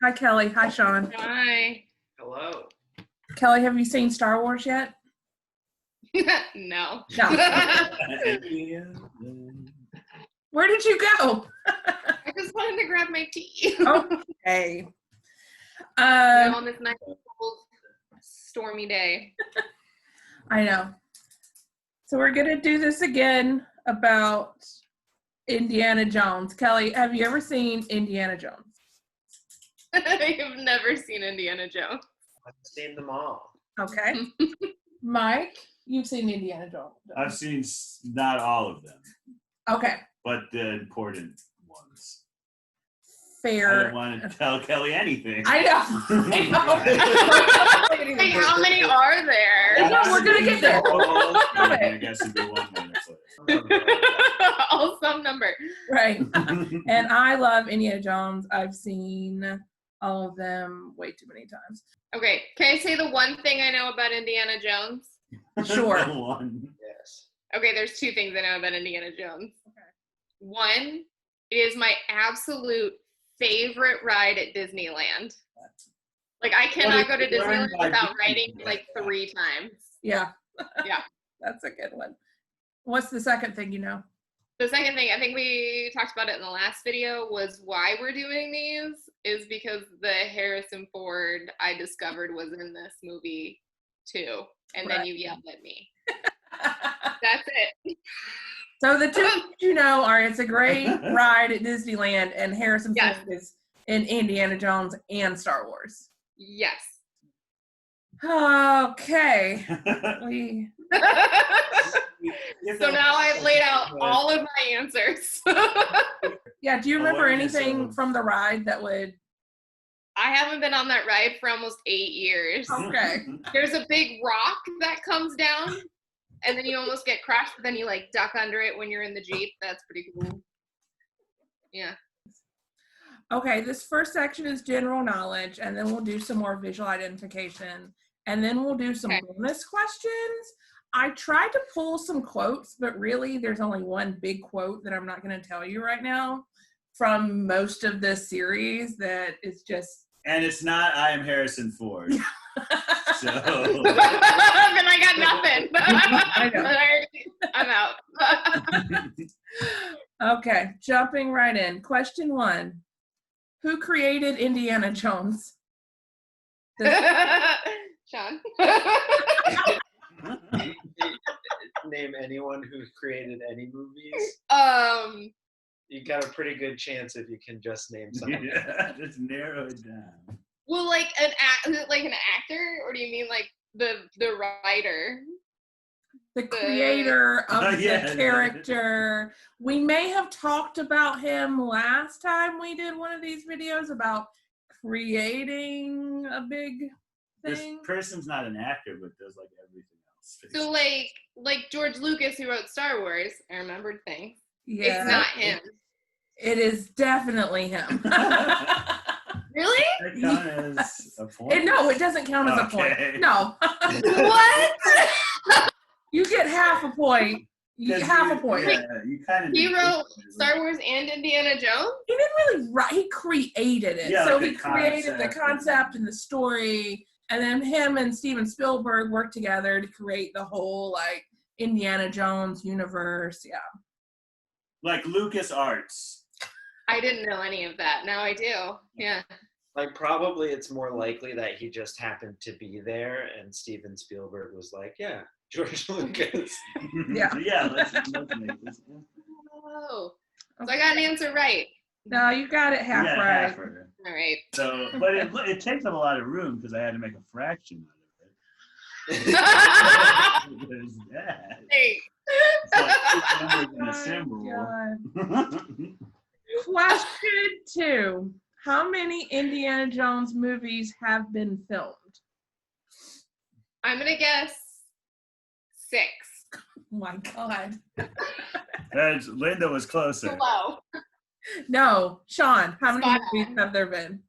Hi, Kelly. Hi, Sean. Hi. Hello. Kelly, have you seen Star Wars yet? No. No. Where did you go? I just wanted to grab my tea. Okay. On this nice cold, stormy day. I know. So we're going to do this again about Indiana Jones. Kelly, have you ever seen Indiana Jones? I have never seen Indiana Jones. I've seen them all. Okay. Mike, you've seen Indiana Jones. I've seen not all of them, Okay. but the important ones. Fair. I didn't want to tell Kelly anything. I know. Wait, how many are there? No, we're going to get there. I guess it'd be 1 minute. Oh, some number. Right. And I love Indiana Jones. I've seen all of them way too many times. Okay, can I say the one thing I know about Indiana Jones? Sure. One. Yes. Okay, there's two things I know about Indiana Jones. Okay. One, it is my absolute favorite ride at Disneyland. Like, I cannot go to Disneyland without riding like 3 times. Yeah. Yeah. That's a good one. What's the second thing you know? The second thing, I think we talked about it in the last video, was why we're doing these is because the Harrison Ford I discovered was in this movie too. And then you yelled at me. That's it. So the two you know are it's a great ride at Disneyland and Harrison Ford is in Indiana Jones and Star Wars. Yes. Okay. So now I've laid out all of my answers. Yeah, do you remember anything from the ride that would... I haven't been on that ride for almost 8 years. Okay. There's a big rock that comes down, and then you almost get crushed, but then you like duck under it when you're in the Jeep. That's pretty cool. Yeah. Okay, this first section is general knowledge, and then we'll do some more visual identification, and then we'll do some bonus questions. I tried to pull some quotes, but really there's only one big quote that I'm not going to tell you right now from most of this series that is just... And it's not I am Harrison Ford. So Then I got nothing. I know. I'm out. Okay, jumping right in. Question 1. Who created Indiana Jones? Sean. Name anyone who's created any movies. You got a pretty good chance if you can just name someone. Yeah, just narrow it down. Well, like an actor, or do you mean like the writer? The creator of the character. We may have talked about him last time we did one of these videos about creating a big thing. This person's not an actor, but does like everything else. So like George Lucas, who wrote Star Wars, I remembered things. Yeah. It's not him. It is definitely him. Really? That count as a point? No, it doesn't count as a point. No. What? You get half a point. You get half a point. Yeah, you kind of. He wrote Star Wars and Indiana Jones? He didn't really write. He created it. Yeah, So like he created the concept and the story, and then him and Steven Spielberg worked together to create the whole like Indiana Jones universe. Yeah. Like LucasArts. I didn't know any of that. Now I do. Yeah. Like, probably it's more likely that he just happened to be there and Steven Spielberg was like, yeah, George Lucas. Yeah. Yeah, let's make this. Oh. So I got an answer right. No, you got it half right. Half right. All right. So, but it takes up a lot of room because I had to make a fraction out of it. There's that. Hey. Question 2. How many Indiana Jones movies have been filmed? I'm gonna guess 6. Oh my God. Linda was closer. Hello. No, Sean, how many movies have there been?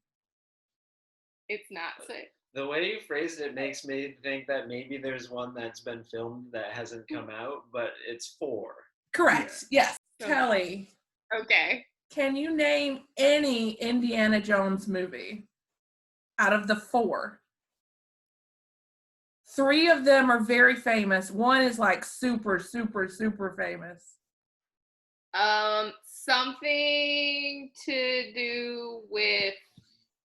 It's not 6. The way you phrased it makes me think that maybe there's one that's been filmed that hasn't come out, but it's 4. Correct. Yes. So- Kelly, Okay. can you name any Indiana Jones movie? out of the 4. 3 of them are very famous. One is like super, super, super famous. Something to do with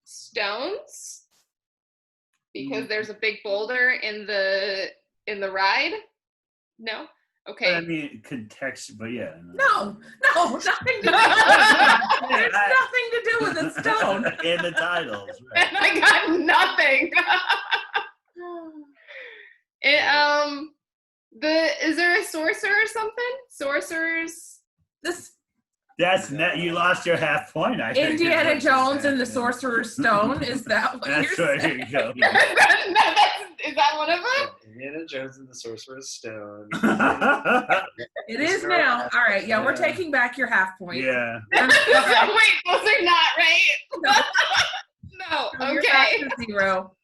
stones, because there's a big boulder in the ride. No. Okay. I mean, context, but yeah. No, nothing to do. There's nothing to do with the stone. In the titles, right. And I got nothing. Is there a sorcerer or something? Sorcerers. You lost your half point. I think. Indiana Jones and the Sorcerer's Stone. Is that what That's you're where saying? you go. Is that one of them? Indiana Jones and the Sorcerer's Stone. It is now. All right. Yeah, we're taking back your half point. Yeah. Wait, those are not right. No. You're Okay. back to 0.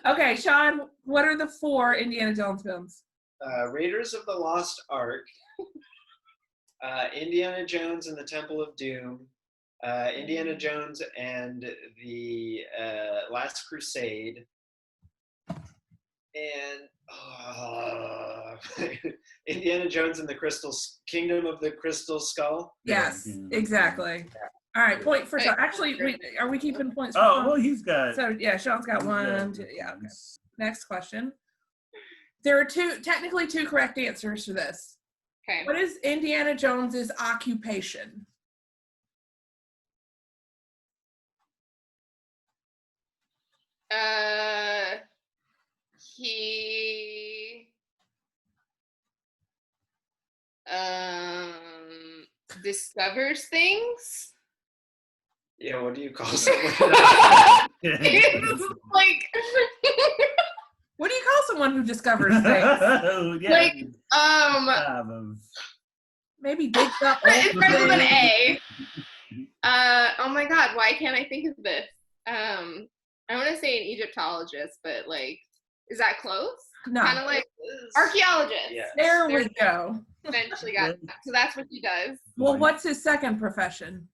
Okay, Sean. What are the 4 Indiana Jones films? Raiders of the Lost Ark. Indiana Jones and the Temple of Doom. Indiana Jones and the Last Crusade. And Indiana Jones and the Kingdom of the Crystal Skull. Yes, exactly. All right, point for Sean. Actually, are we keeping points for Oh, Sean? well, he's got. So, yeah, Sean's got 1, 2. Yeah, okay. Next question. There are technically 2 correct answers to this. Okay. What is Indiana Jones's occupation? He discovers things. Yeah, what do you call someone? Like, what do you call someone who discovers things? Yeah. Like, Maybe digs up. it starts with an A. Oh my God, why can't I think of this? I want to say an Egyptologist, but like, is that close? No. Kind of like archaeologist. Yeah. There we go. Eventually got that. So that's what he does. Well, what's his second profession?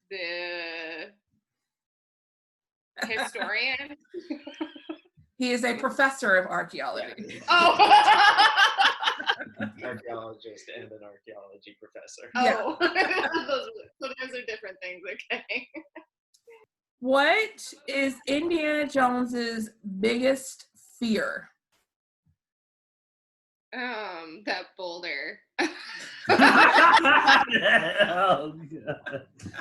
The historian. He is a professor of archaeology. Oh. Archaeologist and an archaeology professor. Oh. So those are different things, okay. What is Indiana Jones's biggest fear? That boulder. Oh,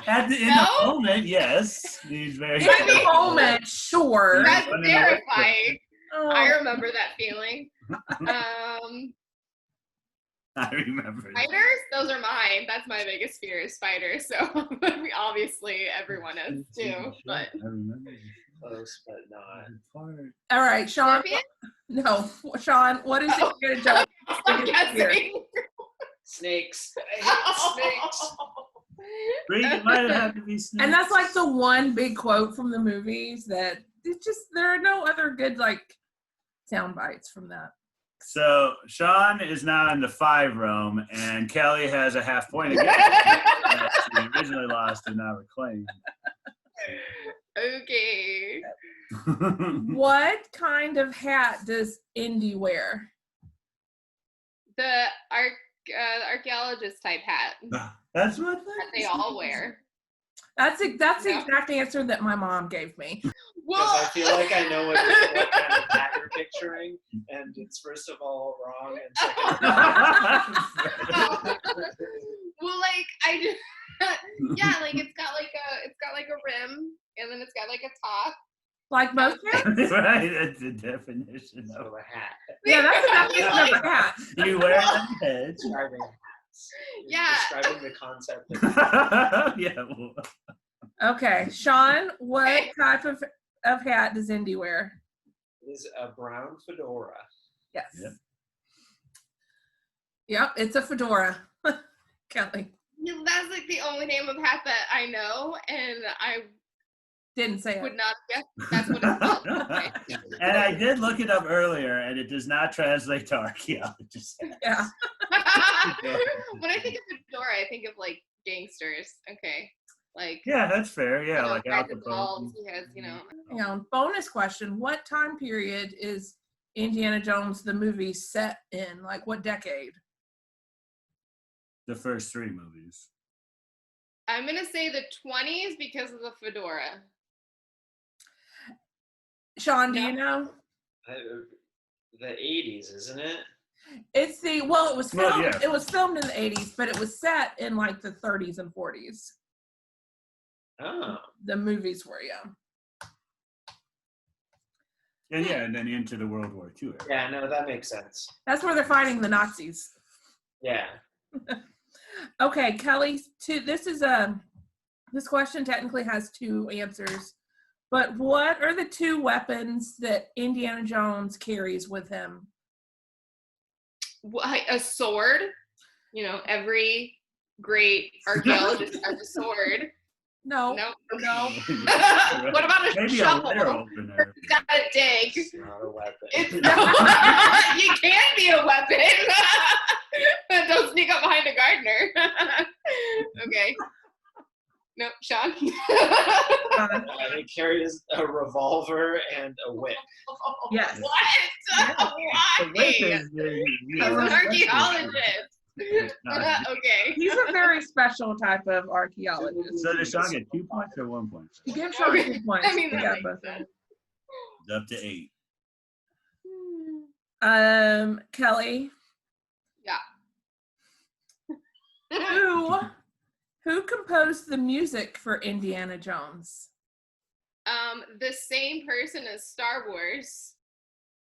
God. In the moment, yes. He's very. In the moment, sure. That's terrifying. Oh. I remember that feeling. I remember. Spiders? Those are mine. That's my biggest fear is spiders. So obviously everyone is too. But I remember. Close, but not. All right, Sean. Scorpion? No, Sean. What is Indiana Jones's I'm biggest fear? guessing. Snakes. I hate snakes. It might have to be snakes. And that's like the one big quote from the movies that it's just there are no other good like sound bites from that. So Sean is now in the 5 realm, and Kelly has a half point again. She originally lost and now reclaimed. Okay. What kind of hat does Indy wear? The archaeologist type hat That's what that they all wear. That's the exact answer that my mom gave me. Because Well, I feel like I know what kind of hat you're picturing, and it's first of all wrong, and second of all, well, like I just, yeah, like it's got like a rim, and then it's got like a top. Like most hats? Right, that's the definition of of a hat. Yeah, that's the definition of a hat. you wear it on your head. Describing hats. You're Yeah. describing the concept of Yeah. Well, Okay, Sean, what type of hat does Indy wear? it is a brown fedora. Yes. Yep. Yep, it's a fedora. Kelly. That's like the only name of hat that I know, and I Didn't say would it. not guess that's what it's called. Okay. and I did look it up earlier, and it does not translate to archaeologist. Yeah. When I think of fedora, I think of like gangsters. Okay. Like, Yeah, that's fair. Yeah, like Al Capone. Capone. He has, Bonus question. What time period is Indiana Jones, the movie, set in? Like, what decade? The first 3 movies. I'm going to say the 20s because of the fedora. Sean, do you know? The 80s, isn't it? It's it was filmed. Well, yeah. It was filmed in the 80s, but it was set in like the 30s and 40s. Oh. The movies were, yeah. And then into the World War II era. Yeah, no, that makes sense. That's where they're fighting the Nazis. Yeah. Okay, Kelly. This question technically has 2 answers, but what are the 2 weapons that Indiana Jones carries with him? A sword. Every great archaeologist has a sword. No. What about a Maybe shovel? a letter opener. It's got a dig. It's not a weapon. You can be a weapon. Don't sneak up behind a gardener. Okay. No, Sean. He carries a revolver and a whip. Yes. What? Why? As an archaeologist. Okay. He's a very special type of archaeologist. So does Sean get 2 points or 1 point? You give Sean 2 points. I mean, that makes sense. It's up to 8. Kelly. Yeah. Who composed the music for Indiana Jones? The same person as Star Wars.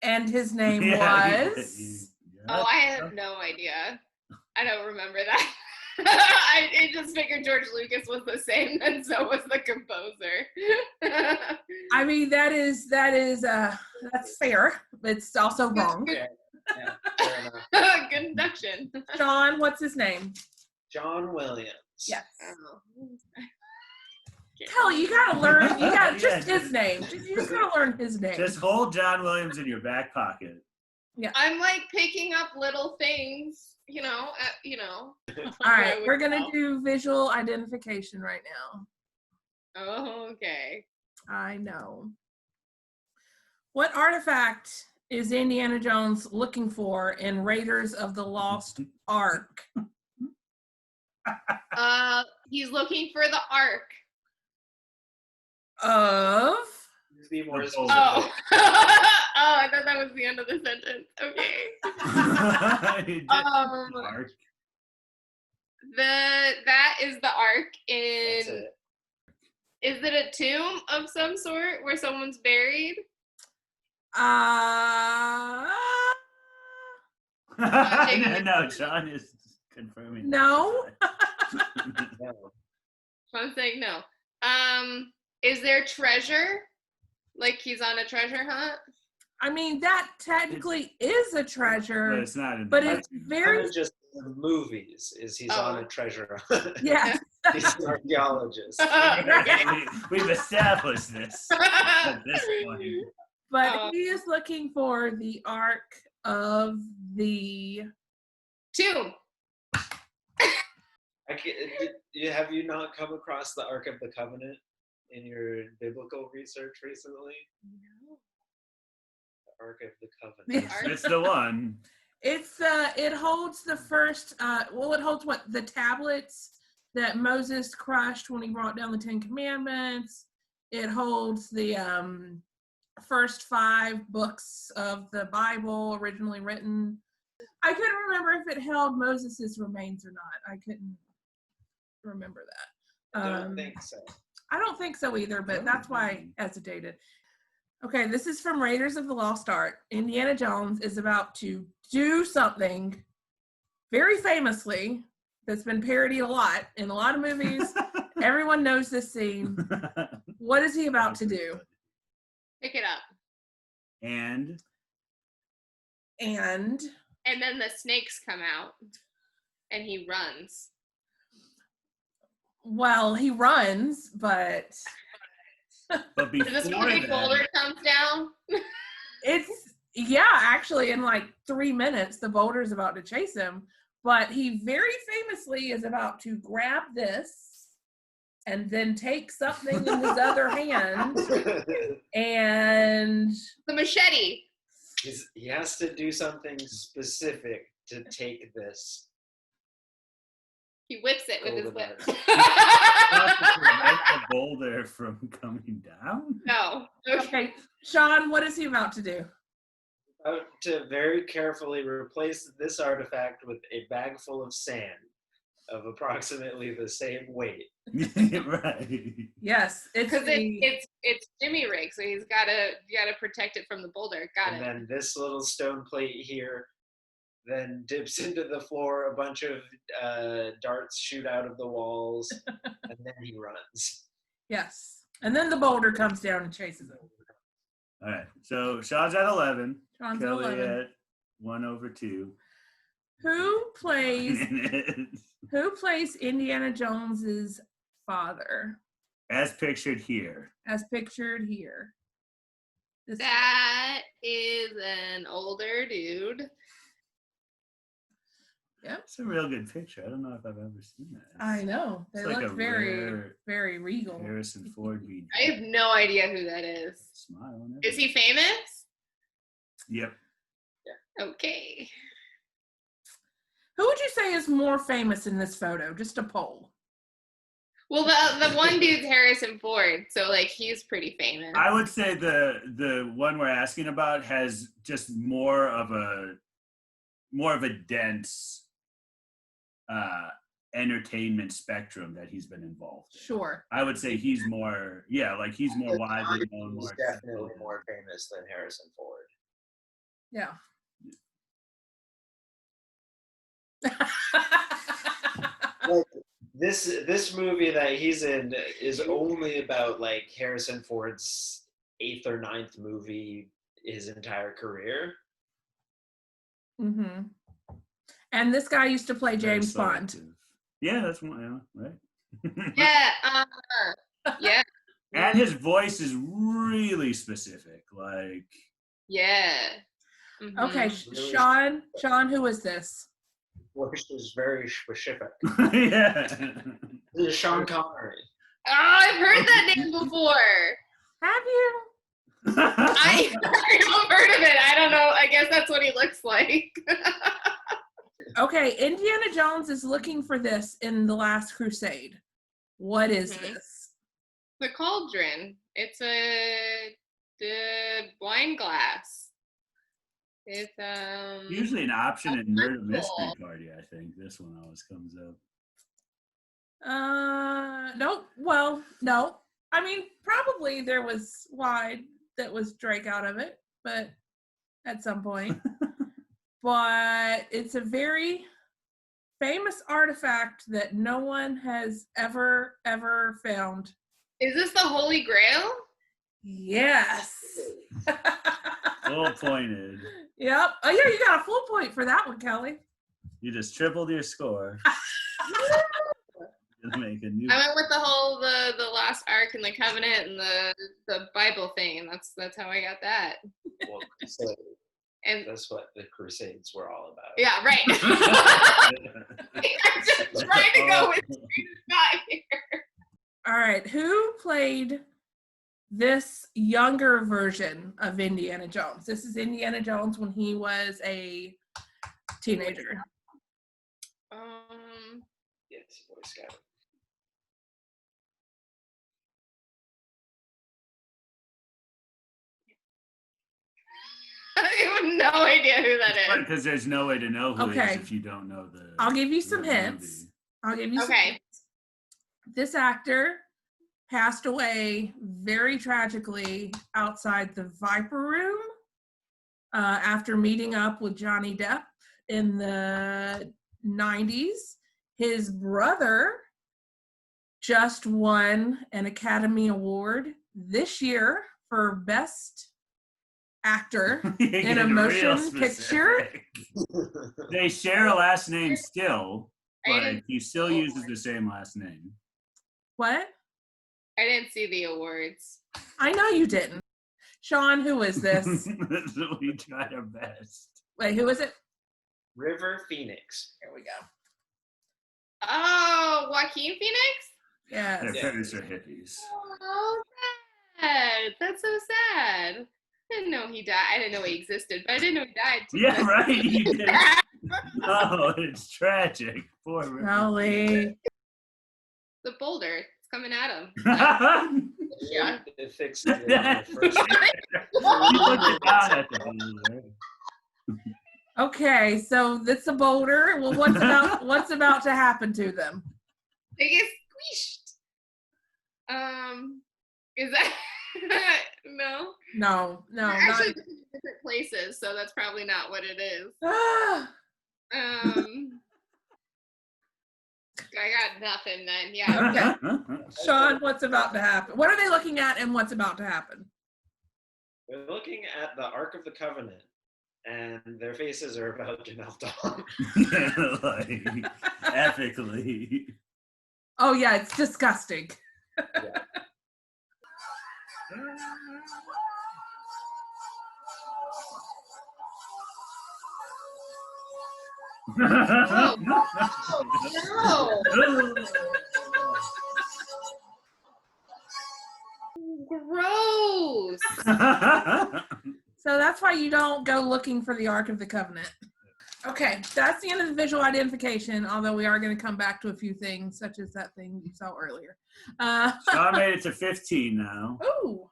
And his name was? Oh, I have no idea. I don't remember that. I just figured George Lucas was the same, and so was the composer. I mean, that's fair. It's also wrong. Yeah, fair enough. Good induction. Sean, what's his name? John Williams. Yes. Oh. Kelly, you gotta learn. You gotta his name. You just gotta learn his name. Just hold John Williams in your back pocket. Yeah. I'm like picking up little things, All right, we're gonna do visual identification right now. Oh, okay. I know. What artifact is Indiana Jones looking for in Raiders of the Lost Ark? He's looking for the Ark. Of? Be more specific. Oh. I thought that was the end of the sentence. Okay. Mark. That is the Ark in. That's it. Is it a tomb of some sort where someone's buried? No, John is confirming. No. I'm saying no. Is there treasure? Like he's on a treasure hunt? I mean, that technically is a treasure. But it's not. But it's very just in the movies. He's on a treasure hunt. Yeah. He's an archaeologist. We've established this at this point. But he is looking for the Ark of the Tomb. Have you not come across the Ark of the Covenant in your biblical research recently? No. The Ark of the Covenant. It's the one. It holds the first it holds the tablets that Moses crushed when he brought down the 10 Commandments. It holds the first 5 books of the Bible originally written. I couldn't remember if it held Moses's remains or not. I couldn't remember that. I don't think so. I don't think so either, but that's why I hesitated. Okay, this is from Raiders of the Lost Ark. Indiana Jones is about to do something very famously that's been parodied a lot in a lot of movies. Everyone knows this scene. What is he about to do? Pick it up. And then the snakes come out and he runs. Well, he runs, but before is this when the boulder comes down? Actually in like 3 minutes the boulder's about to chase him, But he very famously is about to grab this and then take something in his other hand and... The machete. He has to do something specific to take this. He whips it with his whip. Prevent the boulder from coming down? No. Okay, Sean, what is he about to do? About to very carefully replace this artifact with a bag full of sand of approximately the same weight. Right. Yes, because it's Jimmy rig, so you gotta protect it from the boulder. Got it. And then this little stone plate here then dips into the floor. A bunch of darts shoot out of the walls, and then he runs. Yes, and then the boulder comes down and chases him. All right. So Sean's at 11. Sean's Kelli at 11. at 1/2. Who plays Indiana Jones's father? As pictured here. As pictured here. That is an older dude. Yep. It's a real good picture. I don't know if I've ever seen that. I know. They like look a very, rare very regal. Harrison Ford V. I have no idea who that is. Smiling. Is he famous? Yep. Okay. Who would you say is more famous in this photo? Just a poll. Well, the one dude's Harrison Ford, so like he's pretty famous. I would say the one we're asking about has just more of a dense entertainment spectrum that he's been involved in. Sure. I would say he's more widely known. He's definitely more famous than Harrison Ford. Yeah. Like, this movie that he's in is only about like Harrison Ford's 8th or 9th movie his entire career. Mm-hmm. And this guy used to play James Bond. Yeah, that's one. Yeah, right. Yeah. Yeah. And his voice is really specific. Like. Yeah. Mm-hmm. Okay, Sean, who is this? Voice is very specific. Yeah. This is Sean Connery. Oh, I've heard that name before. Have you? I haven't heard of it. I don't know. I guess that's what he looks like. Okay, Indiana Jones is looking for this in The Last Crusade. What is this? The cauldron. It's the wine glass. It's usually an option in Murder Mystery Party. I think this one always comes up. No. Well, no. I mean, probably there was wine that was drank out of it, but at some point. But it's a very famous artifact that no one has ever found. Is this the Holy Grail? Yes. Full pointed. Yep. Oh yeah, you got a full point for that one, Kelli. You just tripled your score. Make a new. I went with the whole the last ark and the covenant and the Bible thing, and that's how I got that. Well, so and that's what the Crusades were all about. Yeah, right. I'm just trying to go with not here. All right, who played this younger version of Indiana Jones? This is Indiana Jones when he was a teenager. Yes, Boy Scout. I have no idea who that is. Because there's no way to know who it Okay. is if you don't know the. I'll give you some hints. movie. I'll give you some Okay. hints. This actor passed away very tragically outside the Viper Room after meeting up with Johnny Depp in the 90s. His brother just won an Academy Award this year for Best Actor You're in a getting real motion picture. specific. They share a last name still, I but didn't- he still uses the same last name. What? I didn't see the awards. I know you didn't. Sean, who is this? We tried our best. Wait, who is it? River Phoenix. Here we go. Oh, Joaquin Phoenix? Yes. Their parents are hippies. Oh, sad. That's so sad. I didn't know he died. I didn't know he existed, but I didn't know he died too. Yeah, right. You did. Oh, it's tragic. Poor River. Golly. The boulder. It's coming at him. Yeah, it fixed it in the first. You looked it down at the boulder. Okay, so it's a boulder. Well, what's about to happen to them? They get squished. Is that no? No, They're not actually different places, so that's probably not what it is. Ah, I got nothing then. Yeah. Okay. Sean, what's about to happen? What are they looking at and what's about to happen? We're looking at the Ark of the Covenant, and their faces are about to melt off. Like, epically. Oh yeah, it's disgusting. Yeah. No. Gross. So that's why you don't go looking for the Ark of the Covenant. Okay, that's the end of the visual identification, although we are going to come back to a few things, such as that thing you saw earlier. Sean made it to 15 now. Ooh.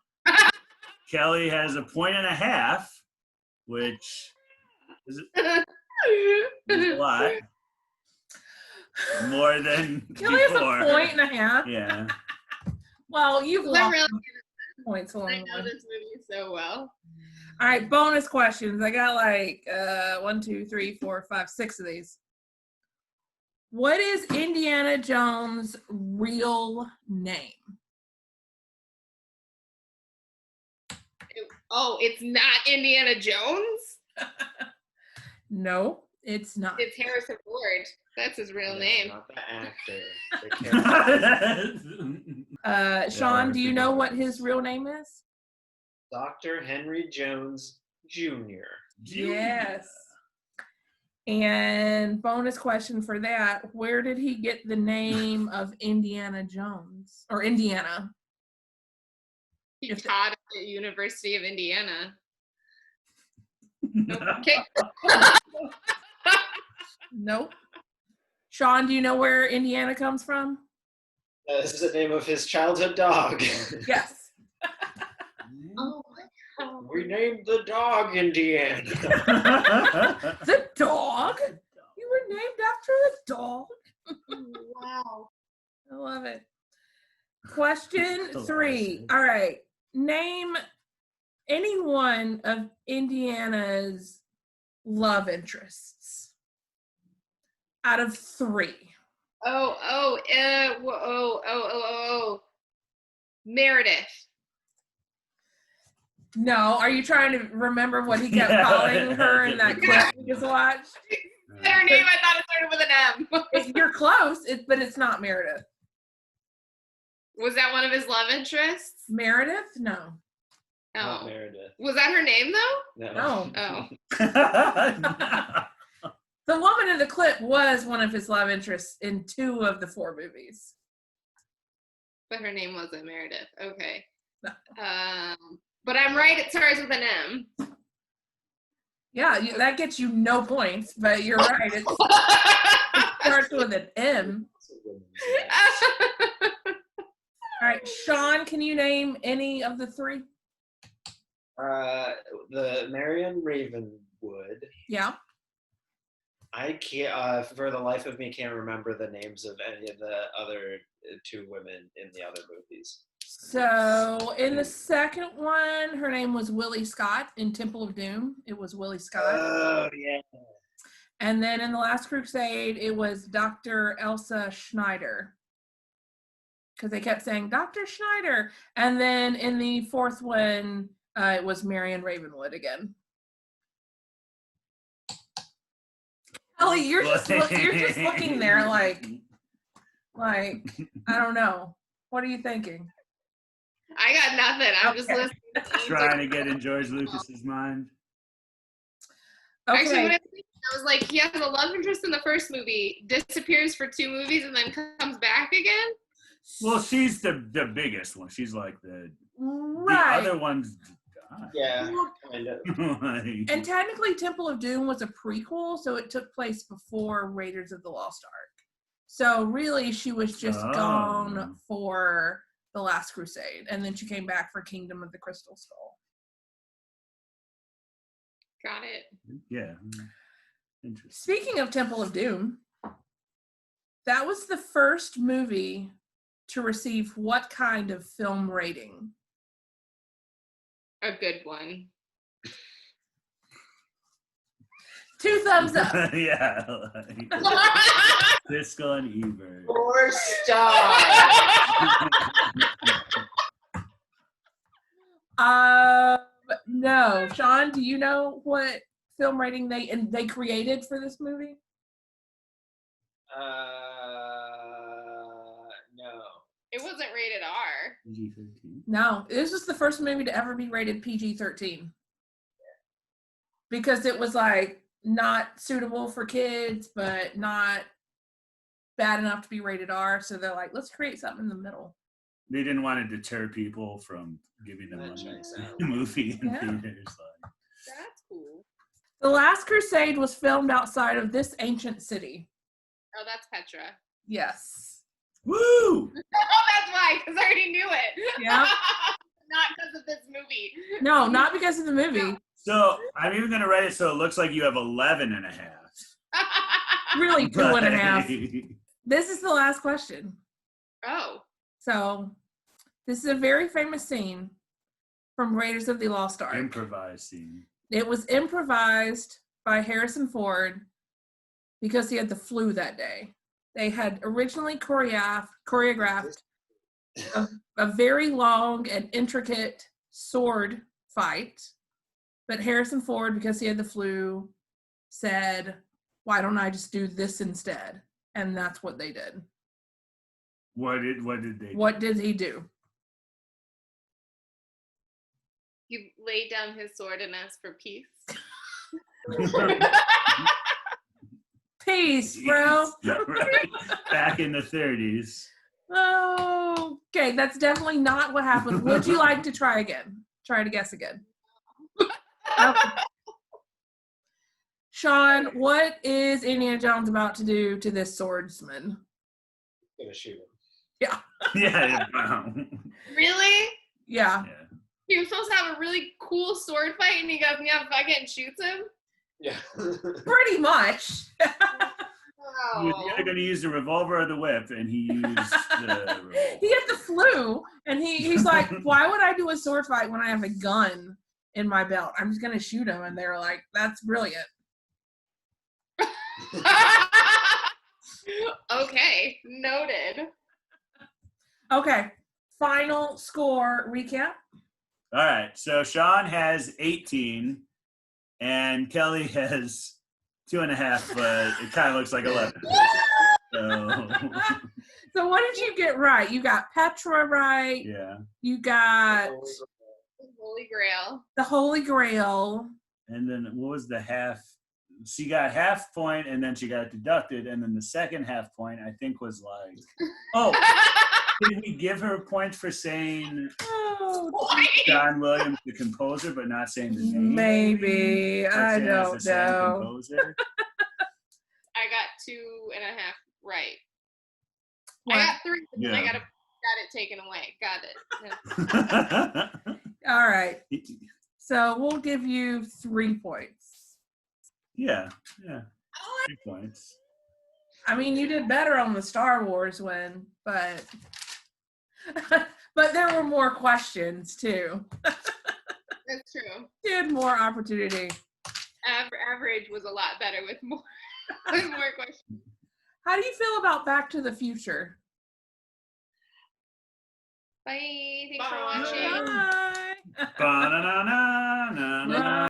Kelly has a point and a half, which is a lot. More than Kelly has before. a point and a half. Yeah. Well, you've I'm lost really points along I the know way. this movie so well. All right, bonus questions. I got like 1, 2, 3, 4, 5, 6 of these. What is Indiana Jones' real name? Oh, it's not Indiana Jones? No, it's not. It's Harrison Ford. That's his real name. Not the actor. The character. Sean, do you know what his real name is? Dr. Henry Jones Jr. Yes. And bonus question for that, where did he get the name of Indiana Jones? Or Indiana? He taught at the University of Indiana. Okay. Nope. Sean, do you know where Indiana comes from? This is the name of his childhood dog. Yes. Oh my God. We named the dog Indiana. The dog? You were named after a dog? Wow. I love it. Question That's 3. hilarious. All right. Name any one of Indiana's love interests out of 3. Meredith. No, are you trying to remember what he kept calling her in that clip we just watched? Her name, I thought it started with an M. You're close, but it's not Meredith. Was that one of his love interests? Meredith? No. Not Oh. Meredith. Was that her name though? No. No. Oh. The woman in the clip was one of his love interests in 2 of the 4 movies. But her name wasn't Meredith. Okay. No. But I'm right, it starts with an M. Yeah, that gets you no points, but you're right. It starts with an M. All right, Sean, can you name any of the 3? The Marion Ravenwood. Yeah. I can't, for the life of me, can't remember the names of any of the other 2 women in the other movies. So in the second one, her name was Willie Scott. In Temple of Doom, it was Willie Scott. Oh, yeah. And then in The Last Crusade, it was Dr. Elsa Schneider. Because they kept saying, Dr. Schneider. And then in the 4th one, it was Marion Ravenwood again. Kelly, you're just looking there like, I don't know. What are you thinking? I got nothing. I'm just listening. Trying to get in George Lucas's mind. Okay. Actually, when I think I was like, he has a love interest in the first movie, disappears for 2 movies, and then comes back again. Well, she's the biggest one. She's like the other ones. Yeah, Well, kind of. Like, and technically, Temple of Doom was a prequel, so it took place before Raiders of the Lost Ark. So really, she was just gone for The Last Crusade, and then she came back for Kingdom of the Crystal Skull. Got it. yeah. Interesting. Speaking of Temple of Doom, that was the first movie to receive what kind of film rating? A good one. 2 thumbs up. Yeah. Like, Siskel and Ebert. 4 stars. No. Sean, do you know what film rating they created for this movie? No. It wasn't rated R. PG-13. No. This was the first movie to ever be rated PG-13. Because it was like not suitable for kids, but not bad enough to be rated R. So they're like, let's create something in the middle. They didn't want to deter people from giving them That money checks to out. the movie in Yeah. theaters. Like, That's cool. The Last Crusade was filmed outside of this ancient city. Oh, that's Petra. Yes. woo! Oh, that's why, because I already knew it. Yeah. Not because of this movie. No, not because of the movie. So I'm even going to write it so it looks like you have 11 and a half. Really 2.5. This is the last question. Oh. So this is a very famous scene from Raiders of the Lost Ark. Improvised scene. It was improvised by Harrison Ford because he had the flu that day. They had originally choreographed a very long and intricate sword fight, but Harrison Ford, because he had the flu, said, why don't I just do this instead? And that's what they did. What did they do? What did he do? He laid down his sword and asked for peace. Peace, bro. Right. Back in the 30s. Oh, okay. That's definitely not what happened. Would you like to try again? Try to guess again. Okay. Sean, what is Indiana Jones about to do to this swordsman? Gonna shoot him. Yeah. Yeah. Wow. Really? Yeah. Yeah. He was supposed to have a really cool sword fight, and he goes, yeah, fuck it, and shoots him? Yeah. Pretty much. He was Oh. either going to use the revolver or the whip, and he used the revolver. He had the flu, and he's like, why would I do a sword fight when I have a gun in my belt? I'm just going to shoot him. And they were like, that's brilliant. Okay, noted. Okay. Final score recap. All right. So Sean has 18, and Kelly has 2.5, but it kind of looks like 11. So, So what did you get right? You got Petra right. yeah. You got Holy Grail. the Holy Grail. And then what was the half? She got half point, and then she got deducted, and then the second half point, I think, was like, oh, did we give her a point for saying Oh, John Williams, the composer, but not saying the name? maybe. But I saying it's don't the same know. composer? I got 2.5 right. What? I got 3, but then I Yeah. got it taken away. Got it. All right. So we'll give you 3 points. yeah. 3 points. I mean, you did better on the Star Wars one, but but there were more questions too. That's true. You had more opportunity. Average was a lot better with more questions. How do you feel about Back to the Future? Bye. Thanks for Bye. watching. Bye. Ba-na-na-na-na-na.